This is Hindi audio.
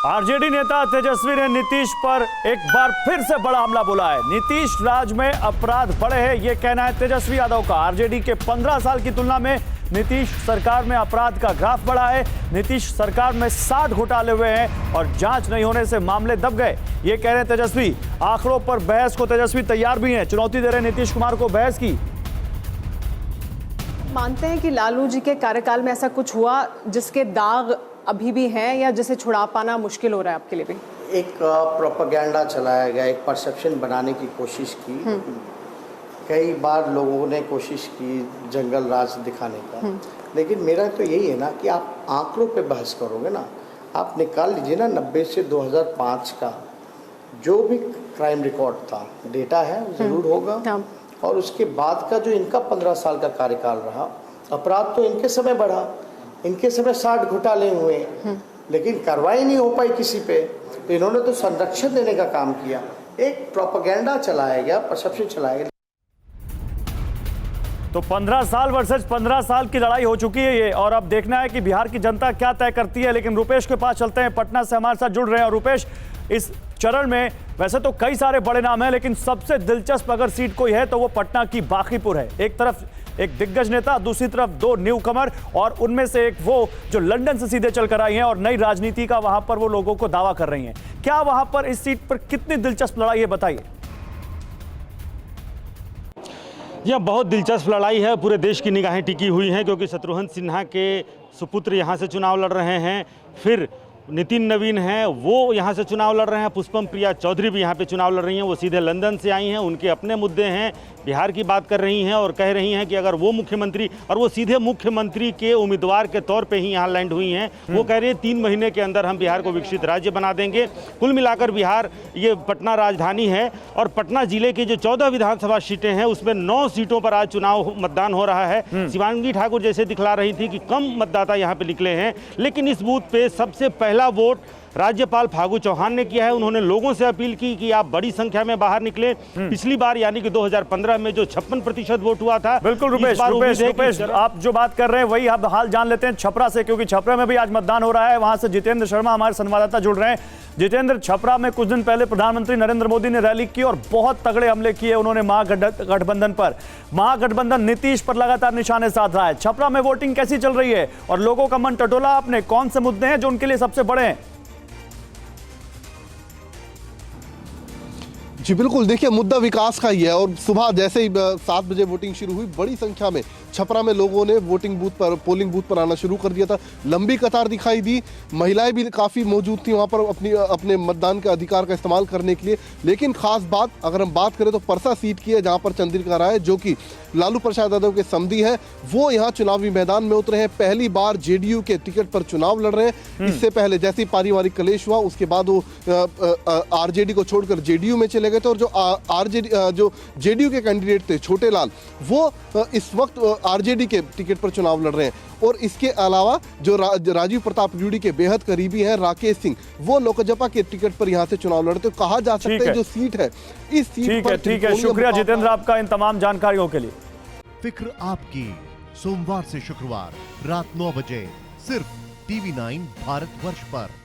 आरजेडी नेता तेजस्वी ने नीतीश पर एक बार फिर से बड़ा हमला बोला है। नीतीश राज में अपराध बढ़े हैं, यह कहना है तेजस्वी यादव का। आरजेडी के 15 साल की तुलना में नीतीश सरकार में अपराध का ग्राफ बढ़ा है। नीतीश सरकार में 60 घोटाले हुए हैं और जांच नहीं होने से मामले दब गए, ये कह रहे हैं तेजस्वी। आंकड़ों पर बहस को तेजस्वी तैयार भी हैं, चुनौती दे रहे हैं नीतीश कुमार को बहस की। मानते हैं कि लालू जी के कार्यकाल में ऐसा कुछ हुआ जिसके दाग अभी भी हैं या जिसे छुड़ा पाना मुश्किल हो रहा है आपके लिए भी? एक प्रोपेगेंडा चलाया गया, एक परसेप्शन बनाने की कोशिश की। कई बार लोगों ने कोशिश की जंगल राज दिखाने का, लेकिन मेरा तो यही है ना कि आप आंकड़ों पे बहस करोगे ना, आप निकाल लीजिए ना 90 से 2005 का जो भी क्राइम रिकॉर्ड था, डेटा है ज़रूर होगा। और उसके बाद का जो इनका 15 साल का कार्यकाल रहा, अपराध तो इनके समय बढ़ा, इनके समय 60 घोटाले हुए, लेकिन कार्रवाई नहीं हो पाई किसी पे। तो इन्होंने तो संरक्षण देने का काम किया, एक प्रोपेगेंडा चलाया गया, परसेप्शन चलाया गया। तो 15 साल वर्सेस 15 साल की लड़ाई हो चुकी है ये, और अब देखना है कि बिहार की जनता क्या तय करती है। लेकिन रुपेश के पास चलते हैं, पटना से हमारे साथ जुड़ रहे हैं। और रुपेश, इस चरण में वैसे तो कई सारे बड़े नाम हैं, लेकिन सबसे दिलचस्प अगर सीट कोई है तो वो पटना की बांकीपुर है। एक तरफ एक दिग्गज नेता, दूसरी तरफ दो न्यू कमर, और उनमें से एक वो जो लंदन से सीधे चलकर आई हैं और नई राजनीति का वहां पर वो लोगों को दावा कर रही हैं। क्या वहां पर इस सीट पर कितनी दिलचस्प लड़ाई है, बताइए। यह बहुत दिलचस्प लड़ाई है, पूरे देश की निगाहें टिकी हुई हैं, क्योंकि शत्रुघ्न सिन्हा के सुपुत्र यहाँ से चुनाव लड़ रहे हैं। फिर नितिन नवीन हैं, वो यहाँ से चुनाव लड़ रहे हैं। पुष्पम प्रिया चौधरी भी यहाँ पे चुनाव लड़ रही हैं, वो सीधे लंदन से आई हैं। उनके अपने मुद्दे हैं, बिहार की बात कर रही हैं और कह रही हैं कि अगर वो मुख्यमंत्री, और वो सीधे मुख्यमंत्री के उम्मीदवार के तौर पे ही यहाँ लैंड हुई हैं। वो कह रही है 3 महीने के अंदर हम बिहार को विकसित राज्य बना देंगे। कुल मिलाकर बिहार, ये पटना राजधानी है और पटना जिले के जो 14 विधानसभा सीटें हैं उसमें 9 सीटों पर आज चुनाव मतदान हो रहा है। शिवांगी ठाकुर जैसे दिखला रही थी कि कम मतदाता यहाँ पे निकले हैं, लेकिन इस बूथ पे सबसे पहला वोट राज्यपाल फागू चौहान ने किया है। उन्होंने लोगों से अपील की कि आप बड़ी संख्या में बाहर निकले। पिछली बार यानी कि 2015 में जो 56% वोट हुआ था। बिल्कुल रुपेश, आप जो बात कर रहे हैं वही अब हाल जान लेते हैं छपरा से, क्योंकि छपरा में भी आज मतदान हो रहा है। वहां से जितेंद्र शर्मा हमारे संवाददाता जुड़ रहे हैं। जितेंद्र, छपरा में कुछ दिन पहले प्रधानमंत्री नरेंद्र मोदी ने रैली की और बहुत तगड़े हमले किए उन्होंने महागठबंधन पर। महागठबंधन नीतीश पर लगातार निशाने साध रहा है। छपरा में वोटिंग कैसी चल रही है और लोगों का मन टटोला आपने? कौन से मुद्दे हैं जो उनके लिए सबसे बड़े हैं? जी बिल्कुल, देखिए मुद्दा विकास का ही है। और सुबह जैसे ही 7 बजे वोटिंग शुरू हुई, बड़ी संख्या में छपरा में लोगों ने वोटिंग बूथ पर, पोलिंग बूथ पर आना शुरू कर दिया था। लंबी कतार दिखाई दी, महिलाएं भी काफ़ी मौजूद थी वहाँ पर अपने मतदान के अधिकार का इस्तेमाल करने के लिए। लेकिन खास बात अगर हम बात करें तो परसा सीट की है, जहाँ पर चंद्रिका राय, जो कि लालू प्रसाद यादव के समधी हैं, वो यहाँ चुनावी मैदान में उतरे हैं। पहली बार जेडीयू के टिकट पर चुनाव लड़ रहे हैं। इससे पहले जैसे ही पारिवारिक कलेश हुआ, उसके बाद वो आरजेडी को छोड़कर जेडीयू में चले गए थे। और जो जेडीयू के कैंडिडेट थे छोटे लाल, वो इस वक्त आरजेडी के टिकट पर चुनाव लड़ रहे हैं। और इसके अलावा जो राजीव प्रताप रूडी के बेहद करीबी हैं राकेश सिंह, वो लोकसभा के टिकट पर यहाँ से चुनाव लड़ते। तो कहा जा सकता है जो सीट है, इस सीट पर ठीक है। शुक्रिया जितेंद्र आपका इन तमाम जानकारियों के लिए। फिक्र आपकी, सोमवार से शुक्रवार रात 9 बजे सिर्फ TV9 भारतवर्ष पर।